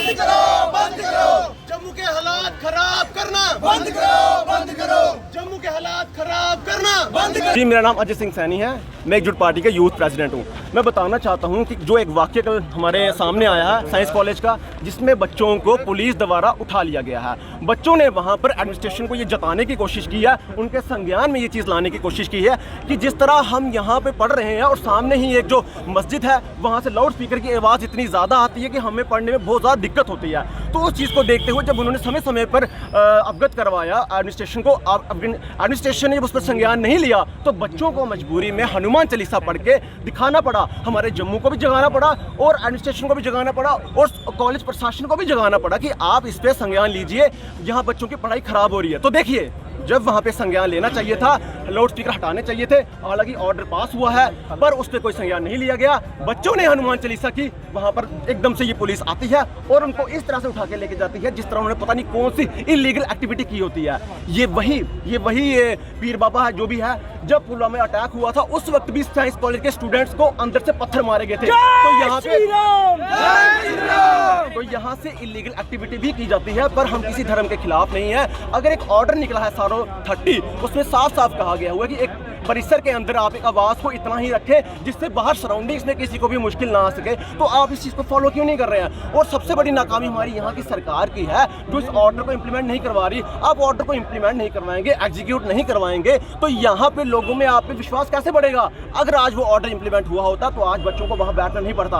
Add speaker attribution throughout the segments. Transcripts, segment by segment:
Speaker 1: बंद करो, बंद करो।
Speaker 2: जम्मू के हालात खराब करना
Speaker 1: बंद करो, बंद करो।
Speaker 2: जम्मू के हालात खराब करना
Speaker 1: बंद करो।
Speaker 2: जी, मेरा नाम अजय सिंह सैनी है। मैं एकजुट पार्टी का यूथ प्रेसिडेंट हूँ। मैं बताना चाहता हूँ कि जो एक वाक्य कल हमारे सामने आया है साइंस कॉलेज का, जिसमें बच्चों को पुलिस द्वारा उठा लिया गया है। बच्चों ने वहाँ पर एडमिनिस्ट्रेशन को ये जताने की कोशिश की है, उनके संज्ञान में ये चीज़ लाने की कोशिश की है कि जिस तरह हम यहाँ पे पढ़ रहे हैं और सामने ही एक जो मस्जिद है वहाँ से लाउड स्पीकर की आवाज़ इतनी ज़्यादा आती है कि हमें पढ़ने में बहुत ज़्यादा दिक्कत होती है। तो उस चीज़ को देखते हुए जब उन्होंने समय समय पर अवगत करवाया एडमिनिस्ट्रेशन को, एडमिनिस्ट्रेशन ने जब उस पर संज्ञान नहीं लिया तो बच्चों को मजबूरी में हनुमान चालीसा पढ़ के दिखाना पड़ा। हमारे जम्मू को भी जगाना पड़ा और एडमिनिस्ट्रेशन को भी जगाना पड़ा और कॉलेज प्रशासन को भी जगाना पड़ा कि आप इस पे संज्ञान लीजिए, यहाँ बच्चों की पढ़ाई खराब हो रही है। तो देखिए, जब वहाँ पे संज्ञान लेना चाहिए था, लाउड स्पीकर हटाने चाहिए थे, हालांकि ऑर्डर पास हुआ है पर उस पर कोई संज्ञान नहीं लिया गया। बच्चों ने हनुमान चालीसा की, वहाँ पर एकदम से ये पुलिस आती है और उनको इस तरह से उठा के लेके जाती है जिस तरह उन्होंने पता नहीं कौन सी इलीगल एक्टिविटी की होती है। ये वही पीर बाबा है जो भी है। जब पुलवामा में अटैक हुआ था उस वक्त भी साइंस कॉलेज के स्टूडेंट्स को अंदर से पत्थर मारे गए थे। तो यहाँ से इलीगल एक्टिविटी भी की जाती है, पर हम किसी धर्म के खिलाफ नहीं है। अगर एक ऑर्डर निकला है सारो 30, उसमें साफ साफ कहा गया हुआ कि एक परिसर के अंदर आप एक आवाज को इतना ही रखें जिससे बाहर सराउंडिंग्स में किसी को भी मुश्किल ना आ सके, तो आप इस चीज़ को फॉलो क्यों नहीं कर रहे हैं? और सबसे बड़ी नाकामी हमारी यहाँ की सरकार की है जो इस ऑर्डर को इम्प्लीमेंट नहीं करवा रही। आप ऑर्डर को इम्प्लीमेंट नहीं करवाएंगे, एग्जीक्यूट नहीं करवाएंगे, तो यहाँ पे लोगों में आप पे विश्वास कैसे बढ़ेगा? अगर आज वो ऑर्डर इम्प्लीमेंट हुआ होता तो आज बच्चों को वहाँ बैठना नहीं पड़ता।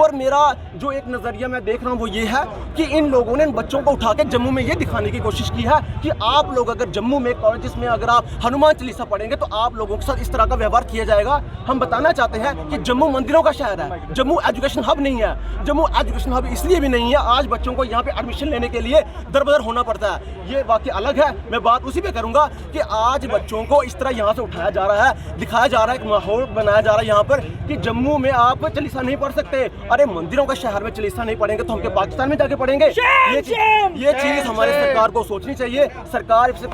Speaker 2: और मेरा जो एक नज़रिया मैं देख रहा हूँ वो ये है कि इन लोगों ने इन बच्चों को उठा के जम्मू में ये दिखाने की कोशिश की है कि आप लोग अगर जम्मू में कॉलेजेस में अगर आप हनुमान चालीसा पढ़ेंगे तो आप लोगों के साथ इस तरह का व्यवहार किया जाएगा। हम बताना चाहते हैं कि जम्मू मंदिरों का शहर है, जम्मू एजुकेशन हब नहीं है। जम्मू एजुकेशन हब इसलिए भी नहीं है, आज बच्चों को यहाँ पे एडमिशन लेने के लिए दर-बदर होना पड़ता है। ये वाकई अलग है, मैं बात उसी पे करूंगा कि आज बच्चों को इस तरह यहाँ से उठाया जा रहा है, दिखाया जा रहा है, एक माहौल बनाया जा रहा है यहाँ पर कि जम्मू में आप चालीसा नहीं पढ़ सकते। अरे मंदिरों का शहर में चालीसा नहीं पढ़ेंगे तो हम पाकिस्तान में जाके पढ़ेंगे? ये चीज हमारे सरकार को सोचनी चाहिए। सरकार इससे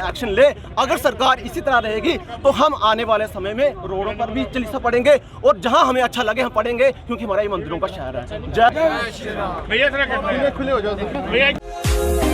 Speaker 2: एक्शन ले। अगर सरकार इसी तरह रहेगी तो हम आने वाले समय में रोडों पर भी चालीसा पढ़ेंगे और जहां हमें अच्छा लगे हम पढ़ेंगे, क्योंकि हमारा ये मंदिरों का शहर है। जय
Speaker 3: भैया खुले हो जाओ।